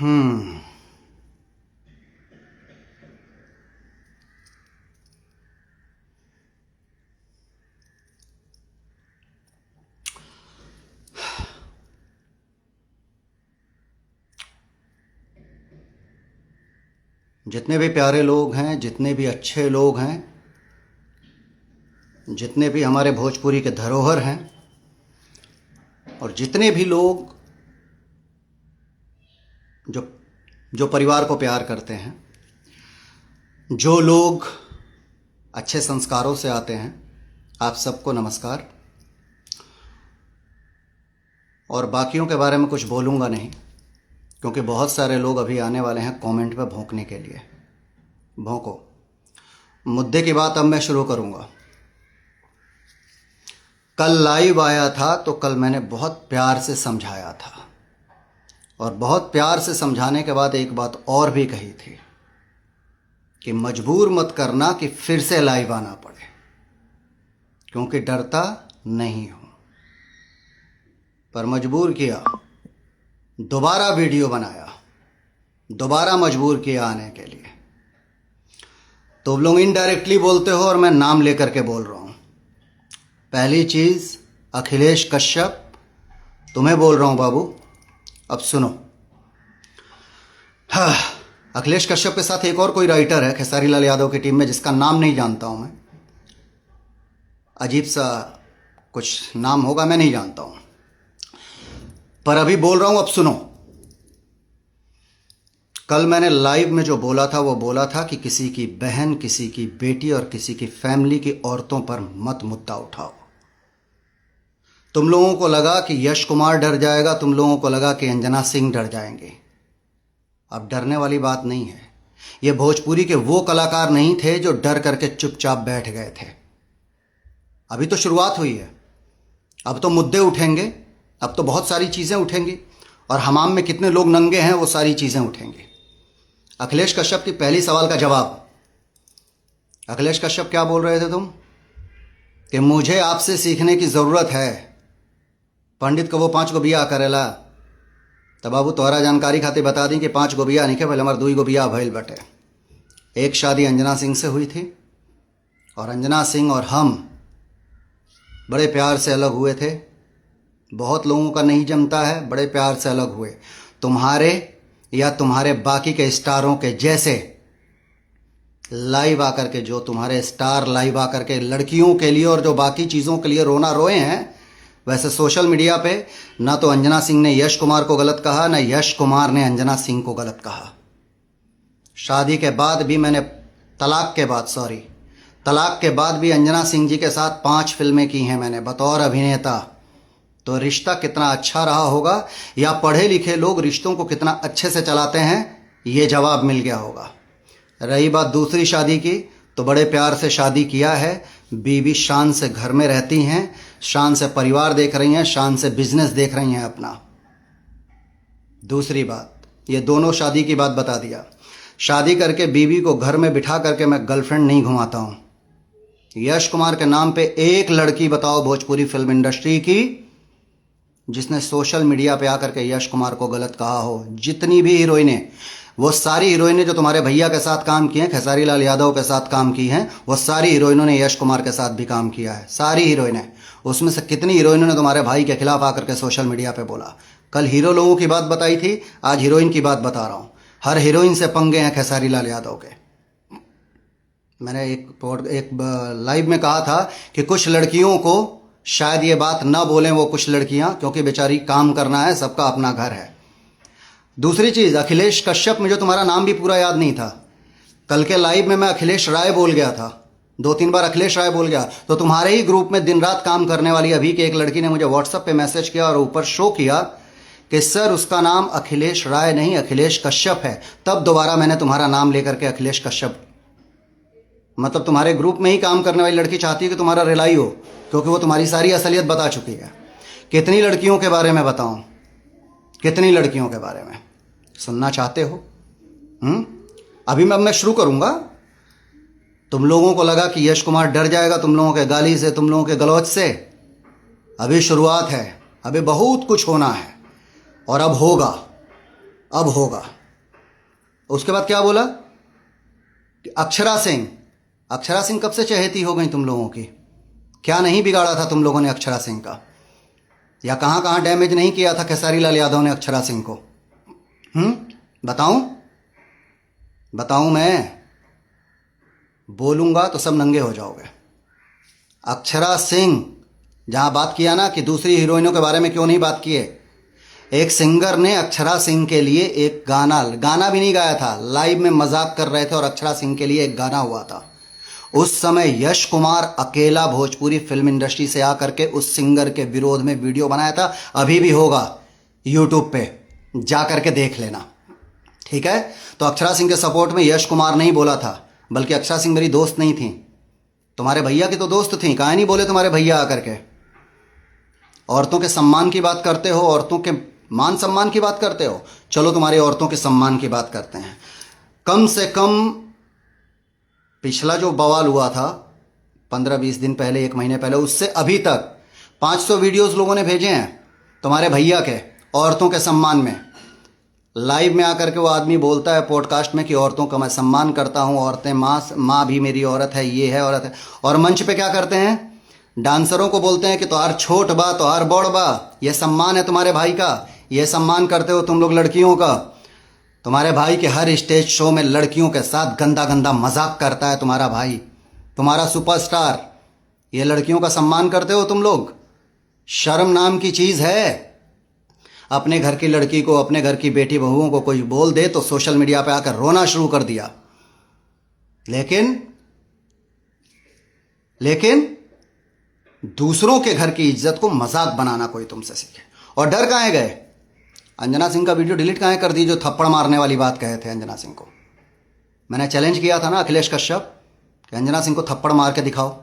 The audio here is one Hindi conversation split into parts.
हम्म जितने भी प्यारे लोग हैं, जितने भी अच्छे लोग हैं, जितने भी हमारे भोजपुरी के धरोहर हैं, और जितने भी लोग जो जो परिवार को प्यार करते हैं, जो लोग अच्छे संस्कारों से आते हैं, आप सबको नमस्कार। और बाकियों के बारे में कुछ बोलूँगा नहीं, क्योंकि बहुत सारे लोग अभी आने वाले हैं कमेंट पे भौंकने के लिए। भौंको। मुद्दे की बात अब मैं शुरू करूँगा। कल लाइव आया था तो कल मैंने बहुत प्यार से समझाया था, और बहुत प्यार से समझाने के बाद एक बात और भी कही थी कि मजबूर मत करना कि फिर से लाइव आना पड़े, क्योंकि डरता नहीं हूँ। पर मजबूर किया, दोबारा वीडियो बनाया, दोबारा मजबूर किया आने के लिए। तुम लोग इनडायरेक्टली बोलते हो और मैं नाम लेकर के बोल रहा हूँ। पहली चीज़, अखिलेश कश्यप, तुम्हें बोल रहा हूँ बाबू, अब सुनो। हाँ, अखिलेश कश्यप के साथ एक और कोई राइटर है खेसारी लाल यादव की टीम में, जिसका नाम नहीं जानता हूँ मैं। अजीब सा कुछ नाम होगा, मैं नहीं जानता हूँ। पर अभी बोल रहा हूँ, अब सुनो। कल मैंने लाइव में जो बोला था वो बोला था कि किसी की बहन, किसी की बेटी और किसी की फैमिली की औरतों पर मत मुद्दा उठाओ। तुम लोगों को लगा कि यश कुमार डर जाएगा, तुम लोगों को लगा कि अंजना सिंह डर जाएंगे। अब डरने वाली बात नहीं है। ये भोजपुरी के वो कलाकार नहीं थे जो डर करके चुपचाप बैठ गए थे। अभी तो शुरुआत हुई है, अब तो मुद्दे उठेंगे, अब तो बहुत सारी चीज़ें उठेंगी, और हमाम में कितने लोग नंगे हैं वो सारी चीज़ें उठेंगी। अखिलेश कश्यप की पहली सवाल का जवाब। अखिलेश कश्यप क्या बोल रहे थे तुम? कि मुझे आपसे सीखने की ज़रूरत है। पंडित को वो 5 गो बिया करेला, तब बाबू तोहरा जानकारी खातिर बता दी कि 5 गो बिया नहीं के, पहले हमारे 2 गो बिया भइल बटे। एक शादी अंजना सिंह से हुई थी, और अंजना सिंह और हम बड़े प्यार से अलग हुए थे। बहुत लोगों का नहीं जमता है, बड़े प्यार से अलग हुए। तुम्हारे या तुम्हारे बाकी के स्टारों के जैसे लाइव आकर के, जो तुम्हारे स्टार लाइव आकर के लड़कियों के लिए और जो बाकी चीज़ों के लिए रोना रोए हैं, वैसे सोशल मीडिया पे ना तो अंजना सिंह ने यश कुमार को गलत कहा, ना यश कुमार ने अंजना सिंह को गलत कहा। शादी के बाद भी मैंने, तलाक के बाद भी अंजना सिंह जी के साथ 5 फिल्में की हैं मैंने बतौर अभिनेता। तो रिश्ता कितना अच्छा रहा होगा, या पढ़े लिखे लोग रिश्तों को कितना अच्छे से चलाते हैं, ये जवाब मिल गया होगा। रही बात दूसरी शादी की, तो बड़े प्यार से शादी किया है। बीवी शान से घर में रहती हैं, शान से परिवार देख रही हैं, शान से बिजनेस देख रही हैं अपना। दूसरी बात, ये दोनों शादी की बात बता दिया। शादी करके बीवी को घर में बिठा करके मैं गर्लफ्रेंड नहीं घुमाता हूँ। यश कुमार के नाम पे एक लड़की बताओ भोजपुरी फिल्म इंडस्ट्री की जिसने सोशल मीडिया पे आकर के यश कुमार को गलत कहा हो। जितनी भी हीरोइनें, वो सारी हीरोइनें जो तुम्हारे भैया के साथ काम की हैं, खेसारी लाल यादव के साथ काम की हैं, वो सारी हीरोइनों ने यश कुमार के साथ भी काम किया है। सारी हीरोइनें। उसमें से कितनी हीरोइनों ने तुम्हारे भाई के खिलाफ आकर के सोशल मीडिया पे बोला। कल हीरो लोगों की बात बताई थी, आज हीरोइन की बात बता रहा हूँ। हर हीरोइन से पंगे हैं खेसारी लाल यादव के। मैंने एक लाइव में कहा था कि कुछ लड़कियों को शायद ये बात ना बोलें, वो कुछ लड़कियां, क्योंकि बेचारी काम करना है, सबका अपना घर है। दूसरी चीज़, अखिलेश कश्यप, मुझे तुम्हारा नाम भी पूरा याद नहीं था। कल के लाइव में मैं अखिलेश राय बोल गया था, 2-3 बार अखिलेश राय बोल गया। तो तुम्हारे ही ग्रुप में दिन रात काम करने वाली अभी की एक लड़की ने मुझे व्हाट्सएप पे मैसेज किया और ऊपर शो किया कि सर उसका नाम अखिलेश राय नहीं अखिलेश कश्यप है। तब दोबारा मैंने तुम्हारा नाम लेकर के अखिलेश कश्यप, मतलब तुम्हारे ग्रुप में ही काम करने वाली लड़की चाहती है कि तुम्हारा रिलाई हो, क्योंकि वो तुम्हारी सारी असलियत बता चुकी है। कितनी लड़कियों के बारे में बताऊं? कितनी लड़कियों के बारे में सुनना चाहते हो? अभी मैं शुरू करूंगा। तुम लोगों को लगा कि यश कुमार डर जाएगा तुम लोगों के गाली से, तुम लोगों के गलौज से। अभी शुरुआत है, अभी बहुत कुछ होना है, और अब होगा। अब होगा। उसके बाद क्या बोला कि अक्षरा सिंह कब से चहेती हो गई तुम लोगों की? क्या नहीं बिगाड़ा था तुम लोगों ने अक्षरा सिंह का? या कहाँ कहाँ डैमेज नहीं किया था खेसारी लाल यादव ने अक्षरा सिंह को? बताऊं मैं? बोलूंगा तो सब नंगे हो जाओगे। अक्षरा सिंह, जहां बात किया ना कि दूसरी हीरोइनों के बारे में क्यों नहीं बात किए, एक सिंगर ने अक्षरा सिंह के लिए एक गाना भी नहीं गाया था, लाइव में मजाक कर रहे थे और अक्षरा सिंह के लिए एक गाना हुआ था। उस समय यश कुमार अकेला भोजपुरी फिल्म इंडस्ट्री से आकर के उस सिंगर के विरोध में वीडियो बनाया था। अभी भी होगा यूट्यूब पे, जा करके देख लेना, ठीक है? तो अक्षरा सिंह के सपोर्ट में यश कुमार नहीं बोला था, बल्कि अक्षरा सिंह मेरी दोस्त नहीं थी, तुम्हारे भैया की तो दोस्त थी। काहे नहीं बोले तुम्हारे भैया आकर के? औरतों के सम्मान की बात करते हो, औरतों के मान सम्मान की बात करते हो, चलो तुम्हारी औरतों के सम्मान की बात करते हैं। कम से कम पिछला जो बवाल हुआ था 15-20 दिन पहले, 1 महीने पहले, उससे अभी तक 500 वीडियोस लोगों ने भेजे हैं तुम्हारे भैया के औरतों के सम्मान में। लाइव में आकर के वो आदमी बोलता है पॉडकास्ट में कि औरतों का मैं सम्मान करता हूँ, औरतें माँ भी मेरी औरत है, ये है औरत है। और मंच पे क्या करते हैं? डांसरों को बोलते हैं कि तोहार छोट बा, तोहार बड़ बा, ये सम्मान है तुम्हारे भाई का, ये सम्मान करते हो तुम लोग लड़कियों का। तुम्हारे भाई के हर स्टेज शो में लड़कियों के साथ गंदा गंदा मजाक करता है तुम्हारा भाई, तुम्हारा सुपरस्टार। ये लड़कियों का सम्मान करते हो तुम लोग? शर्म नाम की चीज़ है। अपने घर की लड़की को, अपने घर की बेटी बहुओं को कोई बोल दे तो सोशल मीडिया पे आकर रोना शुरू कर दिया। लेकिन दूसरों के घर की इज्जत को मजाक बनाना कोई तुमसे सीखे। और डर कहाँ गए? अंजना सिंह का वीडियो डिलीट कहाँ कर दी जो थप्पड़ मारने वाली बात कहे थे अंजना सिंह को? मैंने चैलेंज किया था ना अखिलेश कश्यप कि अंजना सिंह को थप्पड़ मार के दिखाओ।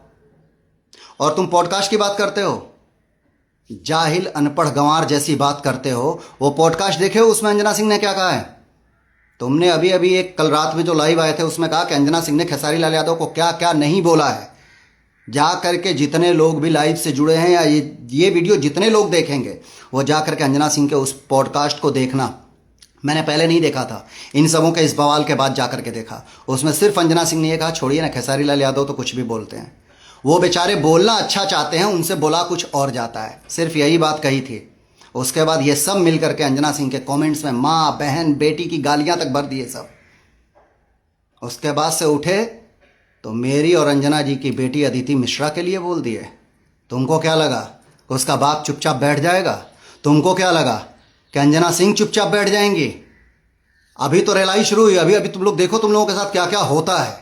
और तुम पॉडकास्ट की बात करते हो, जाहिल अनपढ़ गंवार जैसी बात करते हो। वो पॉडकास्ट देखे हो, उसमें अंजना सिंह ने क्या कहा है? तुमने अभी अभी एक कल रात में जो लाइव आए थे उसमें कहा कि अंजना सिंह ने खेसारी लाल यादव को क्या क्या नहीं बोला है। जा करके जितने लोग भी लाइव से जुड़े हैं या ये वीडियो जितने लोग देखेंगे वो जा करके अंजना सिंह के उस पॉडकास्ट को देखना। मैंने पहले नहीं देखा था, इन सबों के इस बवाल के बाद जा करके देखा। उसमें सिर्फ अंजना सिंह ने ये कहा, छोड़िए ना, खेसारी लाल यादव तो कुछ भी बोलते हैं, वो बेचारे बोलना अच्छा चाहते हैं, उनसे बोला कुछ और जाता है। सिर्फ यही बात कही थी। उसके बाद ये सब मिल करके अंजना सिंह के कमेंट्स में माँ बहन बेटी की गालियां तक भर दिए सब। उसके बाद से उठे तो मेरी और अंजना जी की बेटी अदिति मिश्रा के लिए बोल दिए। तुमको क्या लगा कि उसका बाप चुपचाप बैठ जाएगा? तुमको क्या लगा कि अंजना सिंह चुपचाप बैठ जाएंगी? अभी तो रेलाई शुरू हुई। अभी तुम लोग देखो तुम लोगों के साथ क्या क्या होता है।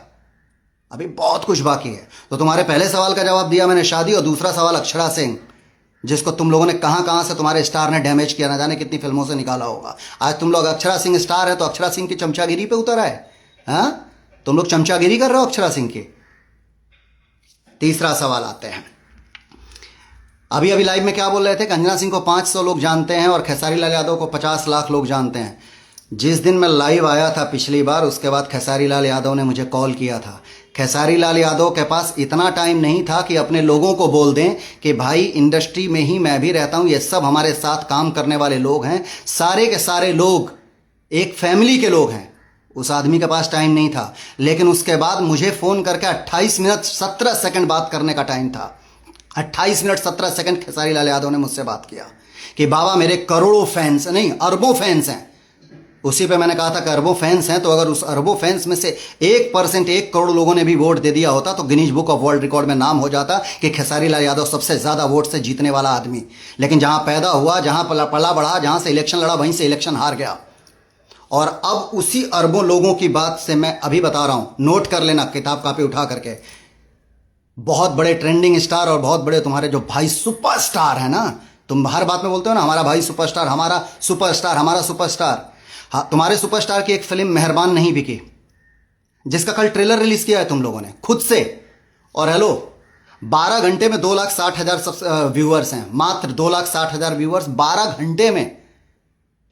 अभी बहुत कुछ बाकी है। तो तुम्हारे पहले सवाल का जवाब दिया मैंने, शादी, और दूसरा सवाल अक्षरा सिंह, जिसको तुम लोगों ने कहाँ कहाँ से तुम्हारे स्टार ने डैमेज किया, ना जाने कितनी फिल्मों से निकाला होगा। आज तुम लोग अक्षरा सिंह स्टार है तो अक्षरा सिंह की चमचागिरी पे उतर आए। हाँ, तुम लोग चमचागिरी कर रहे हो अक्षरा सिंह की। तीसरा सवाल आते हैं। अभी अभी लाइव में क्या बोल रहे थे कि अंजना सिंह को 500 लोग जानते हैं और खेसारी लाल यादव को 50 लाख लोग जानते हैं। जिस दिन मैं लाइव आया था पिछली बार, उसके बाद खेसारी लाल यादव ने मुझे कॉल किया था। खेसारी लाल यादव के पास इतना टाइम नहीं था कि अपने लोगों को बोल दें कि भाई इंडस्ट्री में ही मैं भी रहता हूं, ये सब हमारे साथ काम करने वाले लोग हैं, सारे के सारे लोग एक फैमिली के लोग हैं। उस आदमी के पास टाइम नहीं था। लेकिन उसके बाद मुझे फ़ोन करके 28 मिनट 17 सेकंड बात करने का टाइम था। 28 मिनट 17 सेकंड खेसारी लाल यादव ने मुझसे बात किया कि बाबा मेरे करोड़ों फैंस नहीं, अरबों फैंस हैं। उसी पे मैंने कहा था कि अरबों फैंस हैं, तो अगर उस अरबों फैंस में से 1% 1 करोड़ लोगों ने भी वोट दे दिया होता तो Guinness book of world record में नाम हो जाता कि खेसारी लाल यादव सबसे ज़्यादा वोट से जीतने वाला आदमी। लेकिन जहाँ पैदा हुआ, जहाँ पला बढ़ा, जहाँ से इलेक्शन लड़ा, वहीं से इलेक्शन हार गया। और अब उसी अरबों लोगों की बात से मैं अभी बता रहा हूं, नोट कर लेना किताब कापी उठा करके। बहुत बड़े ट्रेंडिंग स्टार और बहुत बड़े तुम्हारे जो भाई सुपरस्टार है ना, तुम हर बात में बोलते हो ना हमारा भाई सुपरस्टार, हमारा सुपरस्टार, हमारा सुपरस्टार। हाँ, तुम्हारे सुपरस्टार की एक फिल्म मेहरबान नहीं बिकी, जिसका कल ट्रेलर रिलीज किया है तुम लोगों ने खुद से। और हेलो, 12 घंटे में 2,60,000 व्यूअर्स हैं, मात्र 2,60,000 व्यूअर्स 12 घंटे में।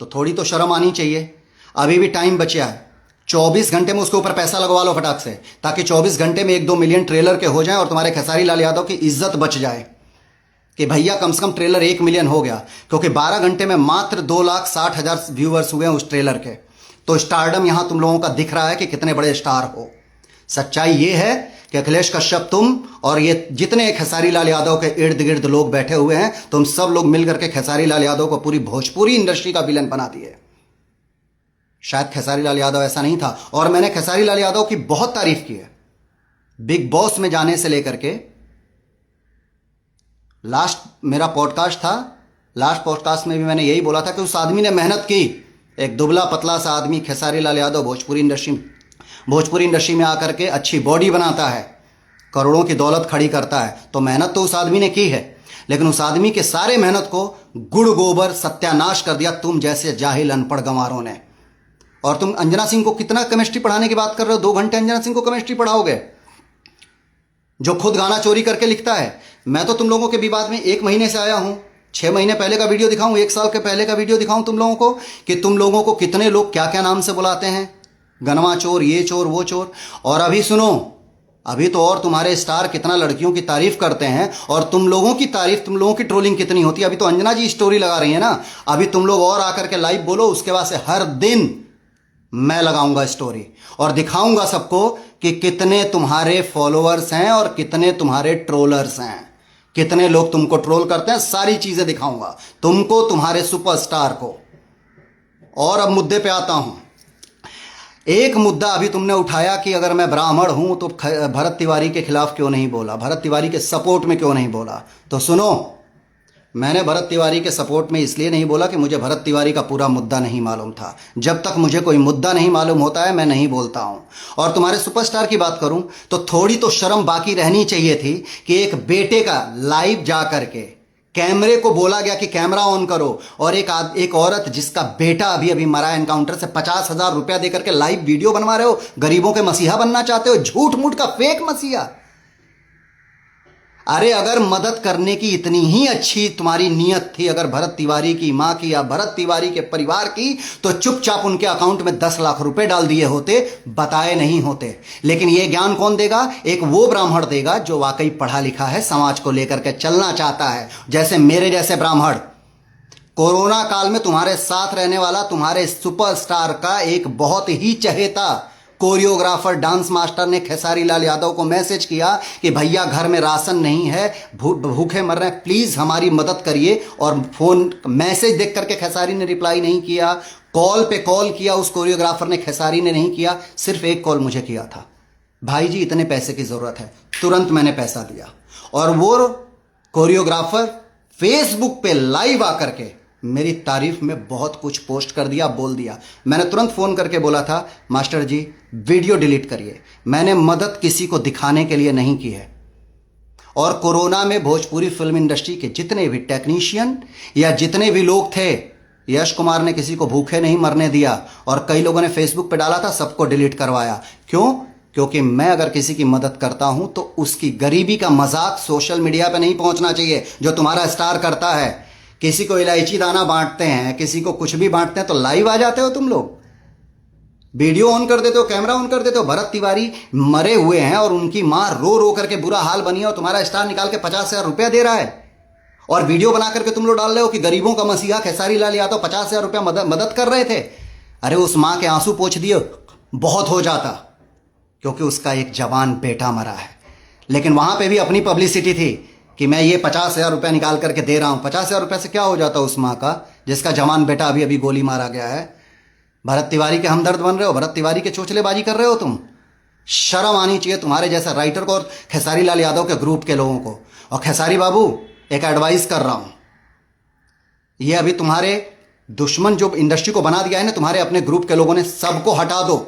तो थोड़ी तो शर्म आनी चाहिए। अभी भी टाइम बचा है, 24 घंटे में उसके ऊपर पैसा लगवा लो फटाक से, ताकि 24 घंटे में 1-2 मिलियन ट्रेलर के हो जाएं और तुम्हारे खेसारी लाल यादव की इज्जत बच जाए। कि भैया कम से कम ट्रेलर 1 मिलियन हो गया, क्योंकि 12 घंटे में मात्र 2,60,000 व्यूअर्स हुए हैं उस ट्रेलर के। तो स्टारडम यहां तुम लोगों का दिख रहा है कि कितने बड़े स्टार हो। सच्चाई ये है कि अखिलेश कश्यप, तुम और ये जितने खेसारी लाल यादव के इर्द गिर्द लोग बैठे हुए हैं, तुम सब लोग मिलकर के खेसारी लाल यादव को पूरी भोजपुरी इंडस्ट्री का विलन बना दिए। शायद खेसारी लाल यादव ऐसा नहीं था, और मैंने खेसारी लाल यादव की बहुत तारीफ की है बिग बॉस में जाने से लेकर के। लास्ट मेरा पॉडकास्ट था, लास्ट पॉडकास्ट में भी मैंने यही बोला था कि उस आदमी ने मेहनत की। एक दुबला पतला सा आदमी खेसारी लाल यादव भोजपुरी इंडस्ट्री में आकर के अच्छी बॉडी बनाता है, करोड़ों की दौलत खड़ी करता है, तो मेहनत तो उस आदमी ने की है। लेकिन उस आदमी के सारे मेहनत को गुड़ गोबर सत्यानाश कर दिया तुम जैसे जाहिल अनपढ़ गंवारों ने। और तुम अंजना सिंह को कितना केमिस्ट्री पढ़ाने की बात कर रहे हो? 2 घंटे अंजना सिंह को केमिस्ट्री पढ़ाओगे, जो खुद गाना चोरी करके लिखता है। मैं तो तुम लोगों के विवाद में 1 महीने से आया हूं। 6 महीने पहले का वीडियो दिखाऊं, 1 साल के पहले का वीडियो दिखाऊं तुम लोगों को, कि तुम लोगों को कितने लोग क्या क्या नाम से बुलाते हैं, गनवा चोर, ये चोर, वो चोर। और अभी सुनो, अभी तो और तुम्हारे स्टार कितना लड़कियों की तारीफ करते हैं, और तुम लोगों की तारीफ, तुम लोगों की ट्रोलिंग कितनी होती है। अभी तो अंजना जी स्टोरी लगा रही है ना, अभी तुम लोग और आकर के लाइव बोलो, उसके बाद से हर दिन मैं लगाऊंगा स्टोरी और दिखाऊंगा सबको कि कितने तुम्हारे फॉलोअर्स हैं और कितने तुम्हारे ट्रोलर्स हैं, कितने लोग तुमको ट्रोल करते हैं। सारी चीजें दिखाऊंगा तुमको, तुम्हारे सुपरस्टार को। और अब मुद्दे पे आता हूं। एक मुद्दा अभी तुमने उठाया कि अगर मैं ब्राह्मण हूं तो भरत तिवारी के खिलाफ क्यों नहीं बोला, भरत तिवारी के सपोर्ट में क्यों नहीं बोला। तो सुनो, मैंने भरत तिवारी के सपोर्ट में इसलिए नहीं बोला कि मुझे भरत तिवारी का पूरा मुद्दा नहीं मालूम था। जब तक मुझे कोई मुद्दा नहीं मालूम होता है मैं नहीं बोलता हूं। और तुम्हारे सुपरस्टार की बात करूं तो थोड़ी तो शर्म बाकी रहनी चाहिए थी कि एक बेटे का लाइव जा करके कैमरे को बोला गया कि कैमरा ऑन करो, और एक औरत जिसका बेटा अभी अभी मरा एनकाउंटर से 50,000 रुपया देकर के लाइव वीडियो बनवा रहे हो। गरीबों के मसीहा बनना चाहते हो, झूठ मूठ का फेक मसीहा। अरे अगर मदद करने की इतनी ही अच्छी तुम्हारी नीयत थी, अगर भरत तिवारी की मां की या भरत तिवारी के परिवार की, तो चुपचाप उनके अकाउंट में 10 लाख रुपए डाल दिए होते, बताए नहीं होते। लेकिन यह ज्ञान कौन देगा? एक वो ब्राह्मण देगा जो वाकई पढ़ा लिखा है, समाज को लेकर के चलना चाहता है, जैसे मेरे जैसे ब्राह्मण। कोरोना काल में तुम्हारे साथ रहने वाला तुम्हारे सुपरस्टार का एक बहुत ही चहेता कोरियोग्राफर, डांस मास्टर ने खेसारी लाल यादव को मैसेज किया कि भैया घर में राशन नहीं है, भूखे मर रहे हैं, प्लीज हमारी मदद करिए। और फोन मैसेज देख करके खेसारी ने रिप्लाई नहीं किया, कॉल पे कॉल किया उस कोरियोग्राफर ने, खेसारी ने नहीं किया, सिर्फ एक कॉल मुझे किया था, भाई जी इतने पैसे की जरूरत है। तुरंत मैंने पैसा दिया। और वो कोरियोग्राफर फेसबुक पे लाइव आकर के मेरी तारीफ में बहुत कुछ पोस्ट कर दिया, बोल दिया। मैंने तुरंत फोन करके बोला था, मास्टर जी वीडियो डिलीट करिए। मैंने मदद किसी को दिखाने के लिए नहीं की है। और कोरोना में भोजपुरी फिल्म इंडस्ट्री के जितने भी टेक्नीशियन या जितने भी लोग थे, यश कुमार ने किसी को भूखे नहीं मरने दिया। और कई लोगों ने फेसबुक पे डाला था, सबको डिलीट करवाया। क्यों? क्योंकि मैं अगर किसी की मदद करता हूं तो उसकी गरीबी का मजाक सोशल मीडिया पे नहीं पहुंचना चाहिए, जो तुम्हारा स्टार करता है। किसी को इलायची दाना बांटते हैं, किसी को कुछ भी बांटते हैं तो लाइव आ जाते हो तुम लोग, वीडियो ऑन कर देते हो, कैमरा ऑन कर देते हो। भरत तिवारी मरे हुए हैं और उनकी मां रो रो करके बुरा हाल बनी है, और तुम्हारा स्टार निकाल के 50,000 रुपया दे रहा है। और वीडियो बना करके तुम लोग डाल रहे हो कि गरीबों का मसीहा खेसारी लाल यादव 50,000 रुपया मदद कर रहे थे। अरे उस मां के आंसू पोंछ दिए बहुत हो जाता, क्योंकि उसका एक जवान बेटा मरा है। लेकिन वहां पे भी अपनी पब्लिसिटी थी कि मैं ये 50,000 रुपया निकाल करके दे रहा हूं। 50,000 रुपया से क्या हो जाता उस मां का जिसका जवान बेटा अभी अभी गोली मारा गया है। भरत तिवारी के हमदर्द बन रहे हो, भरत तिवारी के चोचलेबाजी कर रहे हो तुम। शर्म आनी चाहिए तुम्हारे जैसा राइटर को और खेसारी लाल यादव के ग्रुप के लोगों को। और खेसारी बाबू एक एडवाइस कर रहा हूं, ये अभी तुम्हारे दुश्मन जो इंडस्ट्री को बना दिया है ना तुम्हारे अपने ग्रुप के लोगों ने, सबको हटा दो,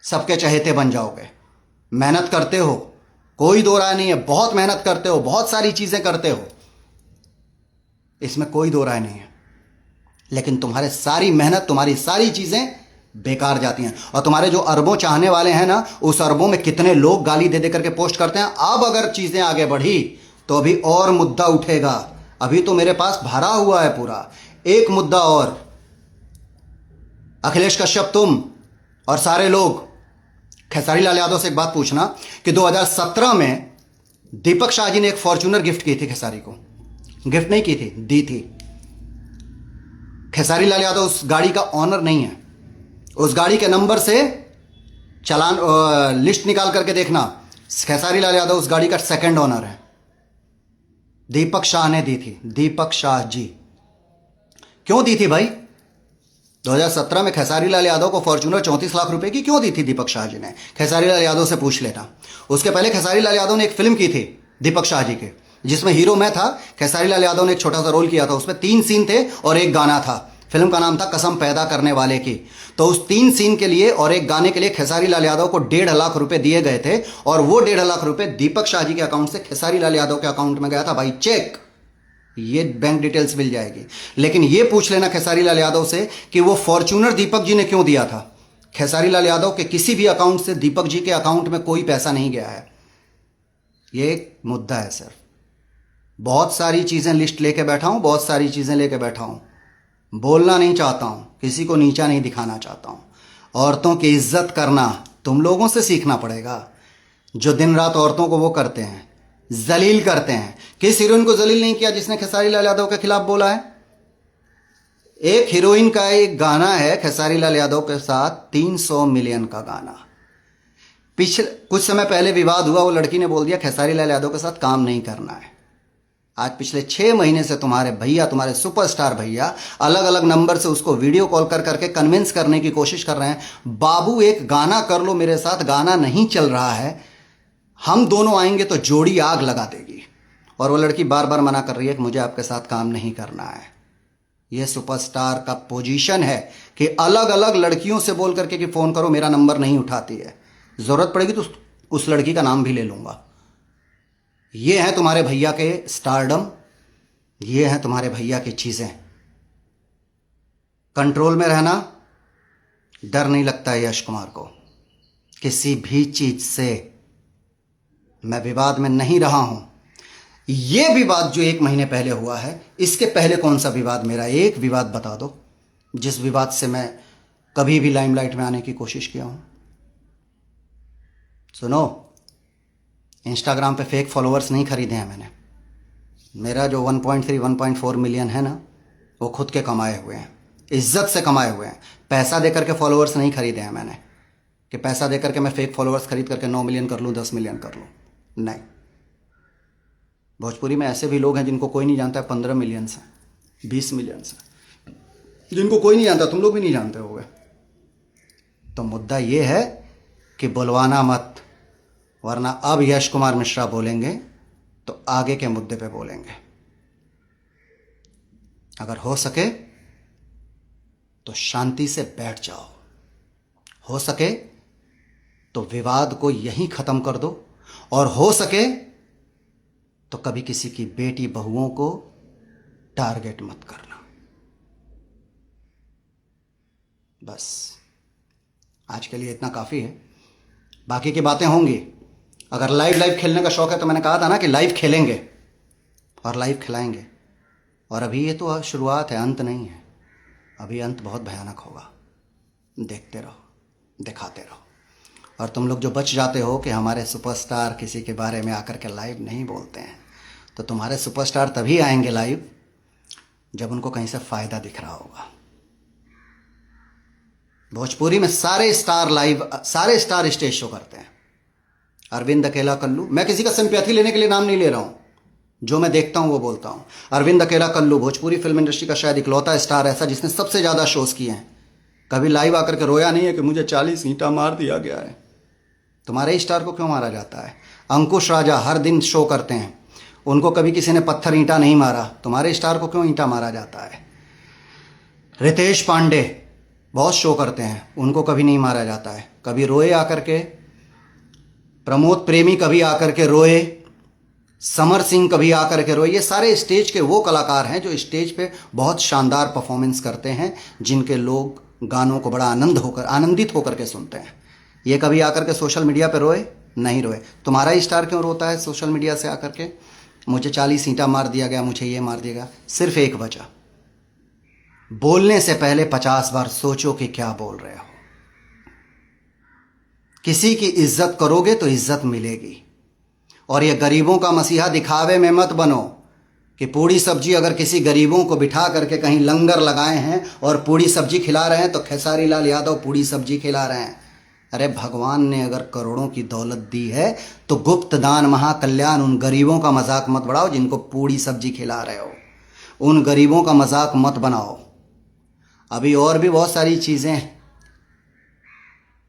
सबके चहेते बन जाओगे। मेहनत करते हो, कोई दो राय नहीं है, बहुत मेहनत करते हो, बहुत सारी चीजें करते हो, इसमें कोई दो राय नहीं है। लेकिन तुम्हारे सारी मेहनत, तुम्हारी सारी चीजें बेकार जाती हैं। और तुम्हारे जो अरबों चाहने वाले हैं ना, उस अरबों में कितने लोग गाली दे दे करके पोस्ट करते हैं। अब अगर चीजें आगे बढ़ी तो अभी और मुद्दा उठेगा। अभी तो मेरे पास भरा हुआ है पूरा। एक मुद्दा और, अखिलेश कश्यप तुम और सारे लोग, खेसारी लाल यादव से एक बात पूछना कि 2017 में दीपक शाह जी ने एक फॉर्च्यूनर गिफ्ट की थी खेसारी को, गिफ्ट नहीं की थी, दी थी। खेसारी लाल यादव उस गाड़ी का ऑनर नहीं है। उस गाड़ी के नंबर से चालान लिस्ट निकाल करके देखना, खेसारी लाल यादव उस गाड़ी का सेकंड ऑनर है। दीपक शाह ने दी थी, दीपक शाह जी। क्यों दी थी भाई? 2017 में खेसारी लाल यादव को फॉर्च्यूनर 34 लाख रुपए की क्यों दी थी दीपक शाह जी ने? खेसारी लाल यादव से पूछ लेना। उसके पहले खेसारी लाल यादव ने एक फिल्म की थी दीपक शाह जी के, जिसमें हीरो मैं था, खेसारी लाल यादव ने एक छोटा सा रोल किया था। उसमें 3 सीन थे और एक गाना था। फिल्म का नाम था कसम पैदा करने वाले की। तो उस 3 सीन के लिए और एक गाने के लिए खेसारी लाल यादव को 1.5 लाख रुपए दिए गए थे, और वो 1.5 लाख रुपए दीपक शाह जी के अकाउंट से खेसारी लाल यादव के अकाउंट में गया था। भाई चेक, ये बैंक डिटेल्स मिल जाएगी। लेकिन ये पूछ लेना खेसारी लाल यादव से कि वो फॉर्च्यूनर दीपक जी ने क्यों दिया था। खेसारी लाल यादव के किसी भी अकाउंट से दीपक जी के अकाउंट में कोई पैसा नहीं गया है। ये एक मुद्दा है सर। बहुत सारी चीजें लिस्ट लेके बैठा हूं, बहुत सारी चीजें लेके बैठा हूं। बोलना नहीं चाहता हूं, किसी को नीचा नहीं दिखाना चाहता हूं। औरतों की इज्जत करना तुम लोगों से सीखना पड़ेगा, जो दिन रात औरतों को वो करते हैं, जलील करते हैं। किस हीरोइन को जलील नहीं किया जिसने खेसारी लाल यादव के खिलाफ बोला है? एक हीरोइन का एक गाना है खेसारी लाल यादव के साथ, 300 मिलियन का गाना। पिछले कुछ समय पहले विवाद हुआ, वो लड़की ने बोल दिया खेसारी लाल यादव के साथ काम नहीं करना है। आज पिछले 6 महीने से तुम्हारे भैया, तुम्हारे सुपरस्टार भैया, अलग अलग नंबर से उसको वीडियो कॉल कर करके कन्विंस करने की कोशिश कर रहे हैं, बाबू एक गाना कर लो मेरे साथ। गाना नहीं चल रहा है, हम दोनों आएंगे तो जोड़ी आग लगा देगी। और वो लड़की बार बार मना कर रही है कि मुझे आपके साथ काम नहीं करना है। यह सुपरस्टार का पोजीशन है कि अलग अलग लड़कियों से बोल करके कि फोन करो, मेरा नंबर नहीं उठाती है, जरूरत पड़ेगी तो उस लड़की का नाम भी ले लूंगा। ये है तुम्हारे भैया के स्टारडम, ये है तुम्हारे भैया की चीजें। कंट्रोल में रहना, डर नहीं लगता है यश कुमार को किसी भी चीज से। मैं विवाद में नहीं रहा हूं। यह विवाद जो 1 महीने पहले हुआ है, इसके पहले कौन सा विवाद, मेरा एक विवाद बता दो जिस विवाद से मैं कभी भी लाइमलाइट में आने की कोशिश किया हूं। सुनो, इंस्टाग्राम पे फेक फॉलोअर्स नहीं खरीदे हैं मैंने। मेरा जो 1.3 1.4 मिलियन है ना, वो खुद के कमाए हुए हैं, इज्जत से कमाए हुए हैं। पैसा देकर के फॉलोअर्स नहीं खरीदे हैं मैंने, कि पैसा देकर के मैं फेक फॉलोअर्स खरीद करके 9 मिलियन कर लूँ, 10 मिलियन कर लूँ। नहीं, भोजपुरी में ऐसे भी लोग हैं जिनको कोई नहीं जानता है, 15 मिलियन से, 20 मिलियन से, जिनको कोई नहीं जानता, तुम लोग भी नहीं जानते होगे। तो मुद्दा ये है कि बुलवाना मत, वरना अब यश कुमार मिश्रा बोलेंगे तो आगे के मुद्दे पे बोलेंगे। अगर हो सके तो शांति से बैठ जाओ, हो सके तो विवाद को यहीं खत्म कर दो, और हो सके तो कभी किसी की बेटी बहुओं को टारगेट मत करना। बस आज के लिए इतना काफी है, बाकी की बातें होंगी। अगर लाइव खेलने का शौक है तो मैंने कहा था ना कि लाइव खेलेंगे और लाइव खिलाएंगे। और अभी ये तो शुरुआत है, अंत नहीं है। अभी अंत बहुत भयानक होगा। देखते रहो, दिखाते रहो। और तुम लोग जो बच जाते हो कि हमारे सुपरस्टार किसी के बारे में आकर के लाइव नहीं बोलते हैं, तो तुम्हारे सुपरस्टार तभी आएंगे लाइव जब उनको कहीं से फायदा दिख रहा होगा। भोजपुरी में सारे स्टार लाइव, सारे स्टार स्टेज शो करते हैं। अरविंद अकेला कल्लू, मैं किसी का सिंपैथी लेने के लिए नाम नहीं ले रहा हूं, जो मैं देखता हूं वो बोलता हूं। अरविंद अकेला कल्लू भोजपुरी फिल्म इंडस्ट्री का शायद इकलौता स्टार ऐसा जिसने सबसे ज्यादा शोज किए हैं। कभी लाइव आकर के रोया नहीं है कि मुझे 40 ईंटा मार दिया गया है। तुम्हारे स्टार को क्यों मारा जाता है? अंकुश राजा हर दिन शो करते हैं, उनको कभी किसी ने पत्थर ईंटा नहीं मारा। तुम्हारे स्टार को क्यों ईंटा मारा जाता है? रितेश पांडे बहुत शो करते हैं, उनको कभी नहीं मारा जाता है। कभी रोए आकर के, प्रमोद प्रेमी कभी आकर के रोए, समर सिंह कभी आकर के रोए। ये सारे स्टेज के वो कलाकार हैं जो स्टेज पे बहुत शानदार परफॉर्मेंस करते हैं, जिनके लोग गानों को बड़ा आनंदित होकर के सुनते हैं। ये कभी आकर के सोशल मीडिया पे रोए? नहीं रोए। तुम्हारा स्टार क्यों रोता है सोशल मीडिया से आकर के? मुझे 40 ईंटा मार दिया गया, मुझे ये मार दिया गया। सिर्फ एक वजह, बोलने से पहले 50 बार सोचो कि क्या बोल रहे हो। किसी की इज्जत करोगे तो इज्जत मिलेगी। और ये गरीबों का मसीहा दिखावे में मत बनो कि पूड़ी सब्जी अगर किसी गरीबों को बिठा करके कहीं लंगर लगाए हैं और पूड़ी सब्जी खिला रहे हैं तो खेसारी लाल यादव पूड़ी सब्जी खिला रहे हैं। अरे भगवान ने अगर करोड़ों की दौलत दी है तो गुप्त दान महाकल्याण, उन गरीबों का मजाक मत बढ़ाओ जिनको पूड़ी सब्जी खिला रहे हो, उन गरीबों का मजाक मत बनाओ। अभी और भी बहुत सारी चीज़ें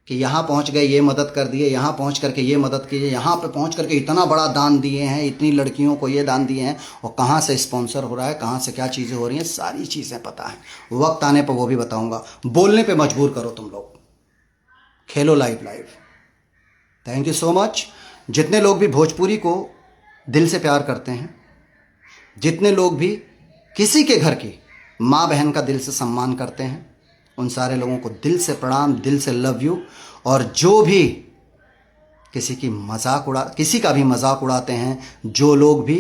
कि यहाँ पहुँच गए ये मदद कर दिए, यहाँ पहुँच करके ये मदद कीजिए, यहाँ पे पहुँच करके इतना बड़ा दान दिए हैं, इतनी लड़कियों को ये दान दिए हैं, और कहाँ से स्पॉन्सर हो रहा है, कहाँ से क्या चीज़ें हो रही हैं, सारी चीज़ें पता है। वक्त आने पर वो भी बताऊँगा। बोलने पे मजबूर करो तुम लोग, खेलो live. Thank you so much. जितने लोग भी भोजपुरी को दिल से प्यार करते हैं, जितने लोग भी किसी के घर की माँ बहन का दिल से सम्मान करते हैं, उन सारे लोगों को दिल से प्रणाम, दिल से लव यू। और जो भी किसी का भी मजाक उड़ाते हैं, जो लोग भी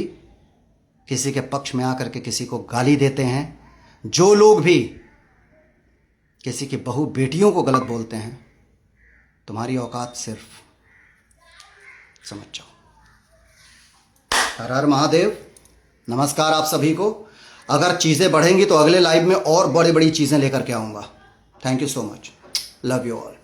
किसी के पक्ष में आकर के किसी को गाली देते हैं, जो लोग भी किसी की बहू बेटियों को गलत बोलते हैं, तुम्हारी औकात सिर्फ समझ जाओ। हर हर महादेव। नमस्कार आप सभी को। अगर चीज़ें बढ़ेंगी तो अगले लाइव में और बड़ी बड़ी चीज़ें लेकर के आऊँगा। Thank you so much. Love you all.